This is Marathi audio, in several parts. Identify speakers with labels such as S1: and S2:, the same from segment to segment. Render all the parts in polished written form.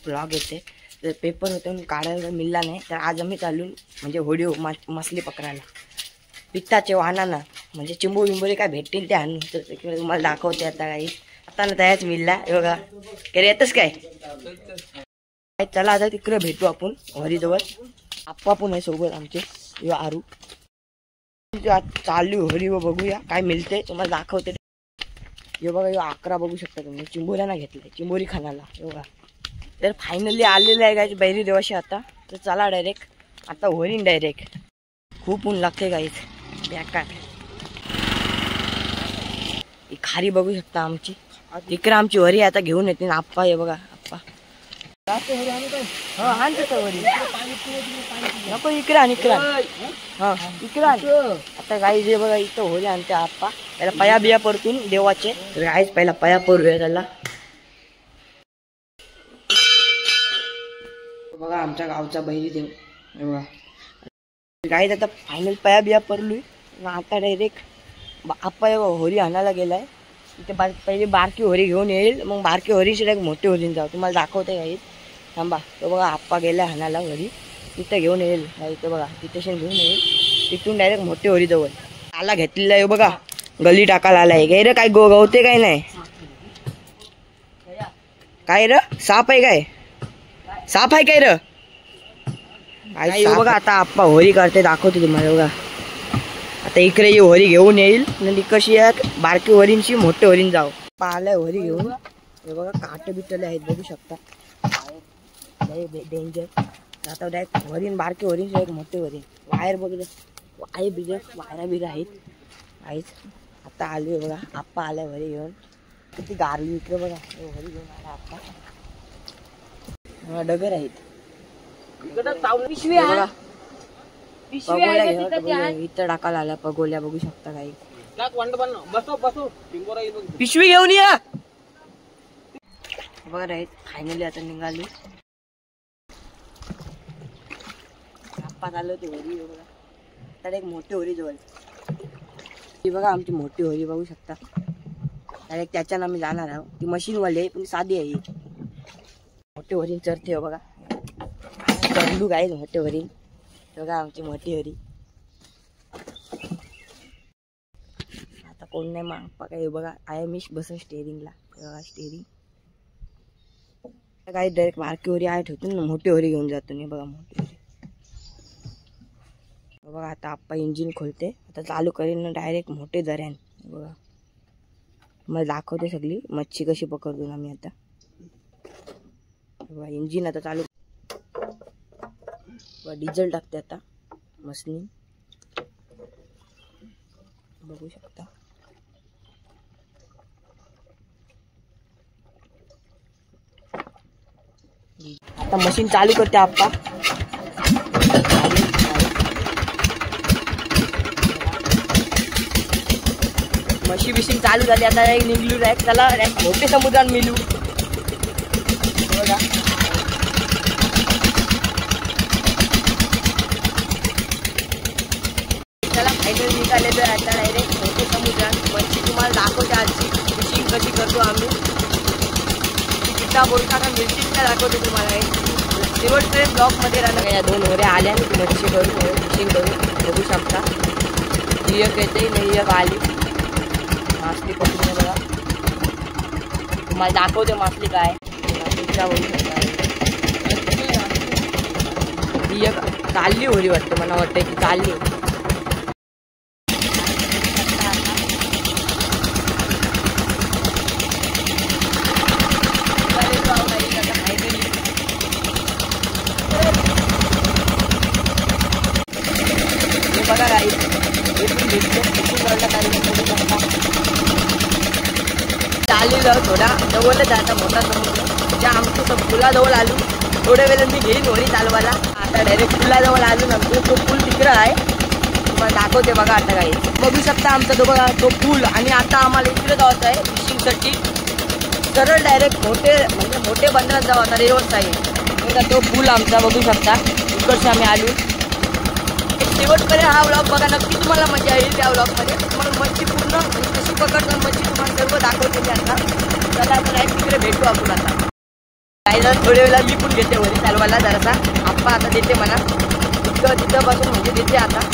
S1: ब्लॉग येते तर पेपर होते काढायला मिळला नाही, तर आज आम्ही चालून म्हणजे होडी मछली पकडायला पित्ताचे वाहनांना म्हणजे चिंबू बिंबोरी काय भेटतील ते आणून तर तुम्हाला दाखवते आता काही. आता ना तयाच मिळला बघा. काय येतच काय चला आता तिकडे भेटू आपण हरीजवळ. आप्पा पण आहे सोबत आमचे यो आरू. चालू हरी व बघूया काय मिळते तुम्हाला दाखवते. यो बघा यो 11 बघू शकता तुम्ही. चिंबोऱ्यांना घेतलंय चिंबोरी खानाला बघा. तर फायनली आलेलं आहे गाईज बैरी देवाशी आता. तर चला डायरेक्ट आता होरीन डायरेक्ट. खूप ऊन लागते गाईज बेकार. खारी बघू शकता आमची. इकडे आमची वरी आता घेऊन येते ना आप्पा. हे बघा आप्पा नको इकडे आण इकडे हा इकडे आण. आता गाईज हे बघा इथं होरी आणते आप्पा. त्याला पया बिया परतून देवाचे. तर गाईज पहिला पया परूया त्याला. बघा आमच्या गावचा बैरी देव बघा. गाईज आता फायनल पया बिया परलोय. आता डायरेक्ट आप्पा होरी आणायला गेलाय. तिथे पहिले बारकी होरी घेऊन येईल, मग बारकी होरीशी डायरेक्ट मोठी होरीन जाऊ. तुम्हाला दाखवते गाईज थांबा. तो बघा आप्पा गेला हाणाला होरी. तिथं घेऊन येईल इथं बघा. तिथे घेऊन येईल तिथून डायरेक्ट मोठी होरी जवळ आला घेतलेला आहे बघा. गली टाकायला आलाय. काय रे काय गवते काय नाही काय र साप आहे काय साप आहे काय र बघा. आता आप्पा होरी करते दाखवते तुम्हाला बघा. आता इकडे ही होरी घेऊन येईल आणि कशी बारकी होरींची मोठे होरीन जाऊ. आलाय होरी घेऊन. हे बघा काटे बिटले आहेत बघू शकता. डेंजर. आता डायरेक्ट होरीन बारकी होरीन एक मोठे होरीन. वायर बघले वायर बिजर वायरा बिरा आहेत काहीच. आता आलोय बघा आप्पा आलाय होरी घेऊन. किती गारली इकडे बघा. होरी घेऊन आला आप्पा. डगर आहेत इथं टाकायला आला पगोल्या बघू शकता काही. पिशवी घेऊन या बरं आहेत. फायनली आता निघालो. आप्पा आलो ते होरी बघा. तर एक मोठी होरी जवळ ही बघा आमची मोठी होरी बघू शकता. डायरेक्ट त्याच्यानं आम्ही जाणार आहोत. ती मशीनवाली आहे पण साधी आहे. मोठी होरीन चरते बघा. चरलू काय मोठे होरीन बघा आमची मोठी होरी. आता कोण नाही मग काय बघा. आय मिश बसून स्टेअरिंगला बघा. स्टेअरिंग काय डायरेक्ट बारकी होरी आहे ठेवतो ना मोठी होरी घेऊन जातो नाही बघा. मोठी होरी बघा. आता आप्पा इंजिन खोलते. आता चालू करेल ना डायरेक्ट मोठे दऱ्यान बघा. मला दाखवते सगळी मच्छी कशी पकडतो आम्ही आता बघा. इंजिन आता चालू डिझेल टाकते आता मशीन बघू शकता. आता मशीन चालू करते आप्पा. मशीन बिशीन चालू झाली. आता निघलू डायरेक्ट त्याला मोठे समुद्रात मिळू बघा. फायनल निघाले तर आता डायरेक्ट मोठे समुद्रात मच्छी तुम्हाला दाखवते. आजची फिशिंग कशी करतो आम्ही. किती बोलता का मिरची दाखवते तुम्हाला. शेवटपर्यंत ब्लॉकमध्ये राहणार. या 2 होऱ्या आल्या आणि मच्छी करून फिशिंग करून बघू शकता. एक येते नाही एक आली मासली पकडून बघा. तुम्हाला दाखवते मासली काय बघू शकता. ही एक चालली होरी वाटते. मला वाटतं की चालली. बघा गाईस चाललेलं थोडा जवळच आता मोठा समुद्र. ज्या आमचं पुलाजवळ आलो. थोड्या वेळात मी घेईन होरी चालवायला. आता डायरेक्ट पुलाजवळ आलो ना. तो पूल तिकडं आहे तुम्हाला दाखवते बघा. आता काही बघू शकता आमचा तो बघा तो पूल. आणि आता आम्हाला इकडे जायचं आहे फिशिंगसाठी. सरळ डायरेक्ट मोठे बंदरात जाऊ आता रेवट साईड. तो पूल आमचा बघू शकता. इकडचे आम्ही आलो. शेवटपर्यंत हा व्लॉग बघा. नक्की तुम्हाला मजा येईल त्या व्लॉगमध्ये. तुम्हाला मच्छी पूर्ण कशी पकडतो दाखवते मी आता. चला आता नाही तिकडे भेटू आपण आता. काही जण थोड्या वेळेला मी पण घेते वरी चालवायला जरासा. आप्पा आता देते म्हणा तिथं बसून म्हणजे देते आता.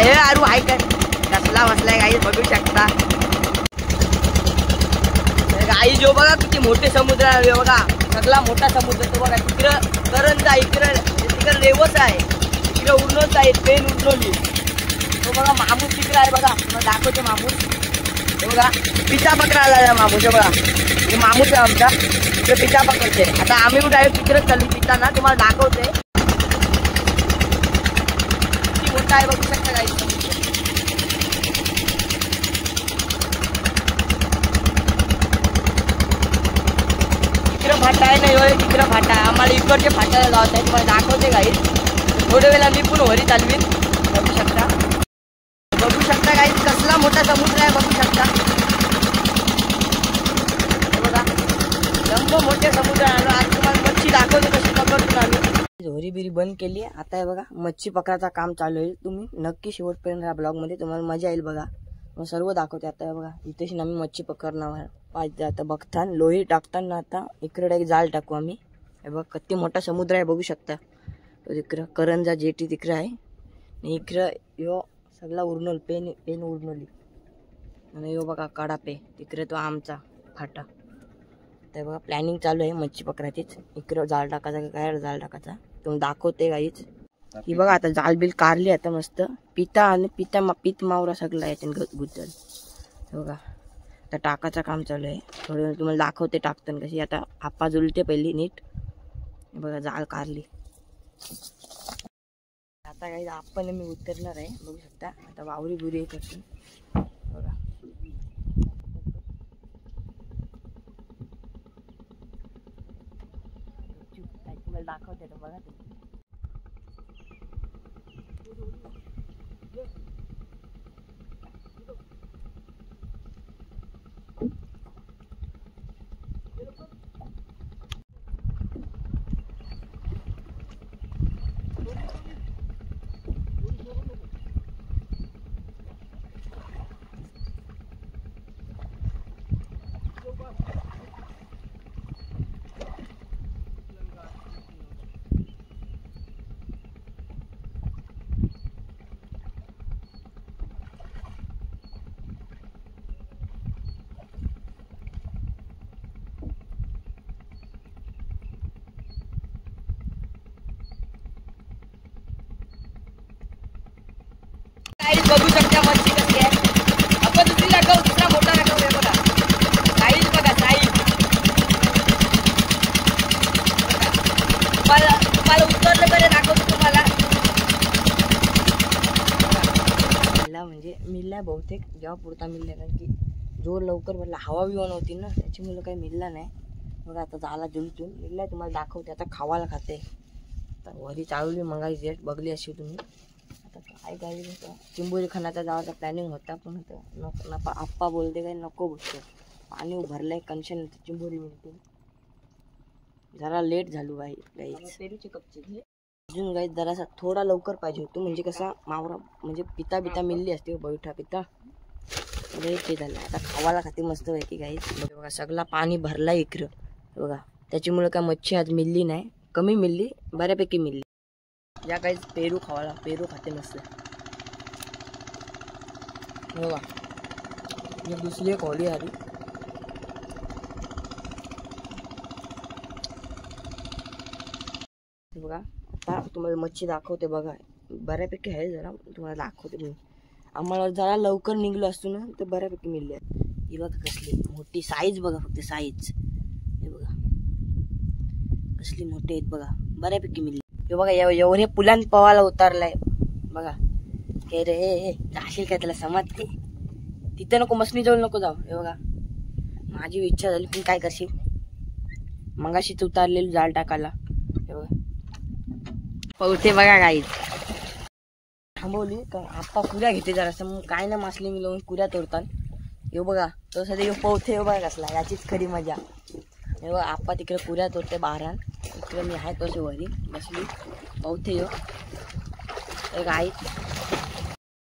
S1: हे आरू आहे काय कसला बसलाय गाई बघू शकता. गाई जो बघा किती मोठे समुद्र आहे बघा. सगळा मोठा समुद्र तो बघा. तिकडं करंजा तिकडं रेवस आहे. तिकडं उरणोच आहे पेन उरणोली. तो बघा मामूस तिकडं आहे बघा. तुम्हाला दाखवतो मामूस. हे बघा पिता पकडायला आला मामूस. बघा हे मामूस आहे आमचा. तिकडे पिता पकडते. आता आम्ही पण डायरेक्ट तिकडे चालू पिताना तुम्हाला दाखवते. किती मोठा आहे बघू शकता गाई. फाटा आहे नाही तिकडं फाटा आहे. आम्हाला इकडच्या फाट्याला लावत आहे. तुम्हाला दाखवते काही थोड्या वेळेला मी पण वरी चालवीन. बघू शकता काही कसला मोठा समुद्र आहे बघू शकता. बघा लंब मोठे समुद्र आहे. आज तुम्हाला मच्छी दाखवते कशी पकडतो आम्ही. झोरी बिरी बंद केली आहे. आता आहे बघा मच्छी पकडायचं काम चालू आहे. तुम्ही नक्की शेवटपर्यंत या ब्लॉग मध्ये तुम्हाला मजा येईल बघा. मग सर्व दाखवते. आता बघा इथेशी आम्ही मच्छी पकडणार पाहिजे. आता बघता लोही टाकताना आता इकडे एक जाळ टाकू आम्ही. हे बघ किती मोठा समुद्र आहे बघू शकता. तो तिकडं करंजा जेटी तिकडं आहे. आणि इकडं यो सगळा उरणोल पेन उरणोली. आणि यो बघा कडापे तिकडे तो आमचा फाटा. तर बघा प्लॅनिंग चालू आहे मच्छी पकडायचीच. इकडं जाळ टाकायचा काय जाळ टाकायचा तुम्ही दाखवते गाईच. ही बघा आता जाळ बिल कारली आता मस्त. पिता आणि पीत मावरा सगळा आहे गुजल. बघा आता टाकाचं काम चालू आहे. थोडं वेळ तुम्हाला दाखवते टाकताना कशी. आता आप्पा जुलते पहिली नीट. बघा जाळ कारली. आता काही आपण मी उतरणार आहे बघू शकता. आता वावरी बुरी करतो बघा. तुम्हाला दाखवते बघा. बघू शकता मच्छी कशी आहे. आपण दुसरी रकम दुसरा मोठा रकम आहे बघा. साईज बघा साईज. तुम्हाला उतरलं तरी दाखवतो तुम्हाला. म्हणजे मिळला बहुतेक जेव्हा पुरता मिळला. कारण की जोर लवकर भरला हवा बिवा होती ना त्याच्यामुळे काही मिळला नाही. बघा आता झाला जुलचून मिळलाय. तुम्हाला दाखवते आता खावायला खाते. आता वरी चालवली मंगायची डेट बघली अशी तुम्ही. आता काय काही चिंबोरी खाण्याचा जावाचा प्लॅनिंग होता पण नको आप्पा बोलते काय नको बोलतो. पाणी भरलंय कन्शन चिंबोरी मिळते. जरा लेट झालो बाई गाईच. पेरूचे कपचे अजून गाईच जरासा थोडा लवकर पाहिजे होतो. म्हणजे कसा मावरा म्हणजे पिता बिता मिळली असते बैठा पिता. ते झालं आता खावायला खाते मस्त पैकी गाईच. बघा सगळा पाणी भरला इकडं बघा. त्याच्यामुळे काय मच्छी आज मिळली नाही. कमी मिळली बऱ्यापैकी मिळली. या काहीच पेरू खावाला पेरू खाते मस्त. बघा ही दुसरी एक होळी आली. बघा आता तुम्हाला मच्छी दाखवते. बघा बऱ्यापैकी आहे, जरा तुम्हाला दाखवते मी. आम्हाला जरा लवकर निघलो असतो ना तर बऱ्यापैकी मिळले. ही बघा कसली मोठी साईज, बघा फक्त साईज. हे बघा कसली मोठी आहेत बघा, बऱ्यापैकी मिळली. हे बघा एवढे पुलान पवायला उतारलाय बघा. हे रे जाशील काय त्याला समजते, तिथं नको मसनी जवळ नको जाऊ. हे बघा माझी इच्छा झाली पण काय करशील, मगाशीच उतारलेली जाळ टाकायला. हे बघा पवते बघा गाईत थांबवली का आप्पा कुऱ्या घेते जरासं. मग काय ना मासली मी लावून कुऱ्या तोडतात. हे बघा तो सध्या यो पवते. हे बघा कसला, याचीच खरी मजा. हे बघा आप्पा तिकडे कुऱ्या तोडते बाहेर, इकडे मी आहे तोशी वरी बसली पवते. यो गाई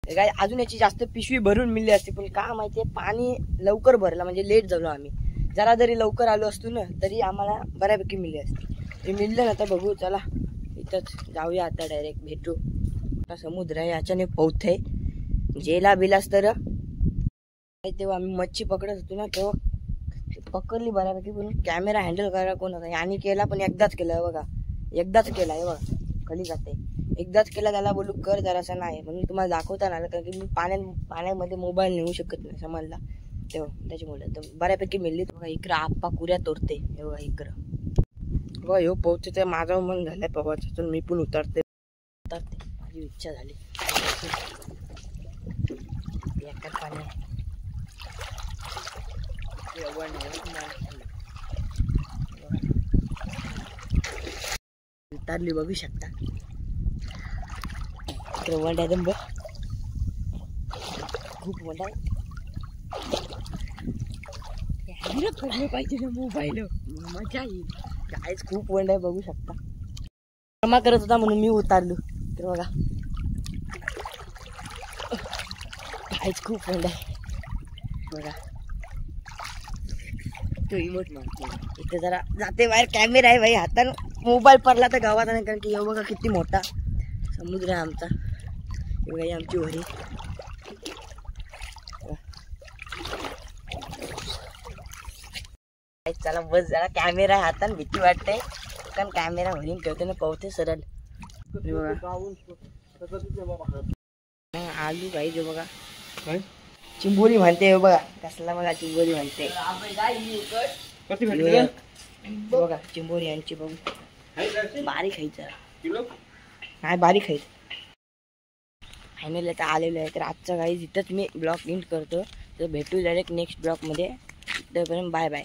S1: गाय अजून याची जास्त पिशवी भरून मिळली असते, पण का माहितीये पाणी लवकर भरला म्हणजे लेट झालो आम्ही. जरा जरी लवकर आलो असतो ना तरी आम्हाला बऱ्यापैकी मिळली असते. ते मिळलं ना तर बघू चला इथंच जाऊया आता, डायरेक्ट भेटू. आता समुद्र आहे याच्याने पवते जेला बिलास तर. तेव्हा आम्ही मच्छी पकडत होतो ना तेव्हा पकडली बऱ्यापैकी, पण कॅमेरा हँडल करायला कोण होता याने केला, पण एकदाच केलं बघा, एकदाच केला. हे बघा खाली जाते, एकदाच केला. त्याला बोलू कर जरासा नाही, पण मी तुम्हाला दाखवता आलं कारण की मी पाण्यामध्ये मोबाईल नेऊ शकत नाही समजला तेव्हा, त्याच्यामुळे तर बऱ्यापैकी मिळली. बघा इकडं आप्पा कुऱ्या तोडते. हे बघा इकडं बघा ह्यो पोहते ते माझं मन झालंय पवायचं, मी पण उतरते. माझी इच्छा झाली. पाणी उतारली बघू शकता. वंडा दंब खूप मोठा पडलं पाहिजे ना मोबाईल, मजा येईल. कायच खूप वंड आहे बघू शकता. जमा करत होता म्हणून मी उतारलो. तर बघा कायच खूप वंड आहे बघा. तो इमोट मारतो इथे जरा जाते बाहेर. कॅमेरा आहे भाई हातानं, मोबाईल पडला तर गावात नाही, कारण की हे बघा किती मोठा समुद्र आहे आमचा. हे बघा आमची वरी. चला बस जरा कॅमेरा हातात भीती वाटते, कारण कॅमेरा भरून ठेवते ना पवते सरळ. आलू काही जो बघा चिंबोरी म्हणते. हे बघा कसला बघा चिंबोरी म्हणते बघा. चिंबोरी यांची बघू बारीक खायचं काय बारीक खायचं. फायनल आता आलेलो आहे. तर आजचा काही इथंच मी ब्लॉग एंड करतो. तर भेटू डायरेक्ट नेक्स्ट ब्लॉगमध्ये. तोपर्यंत बाय बाय.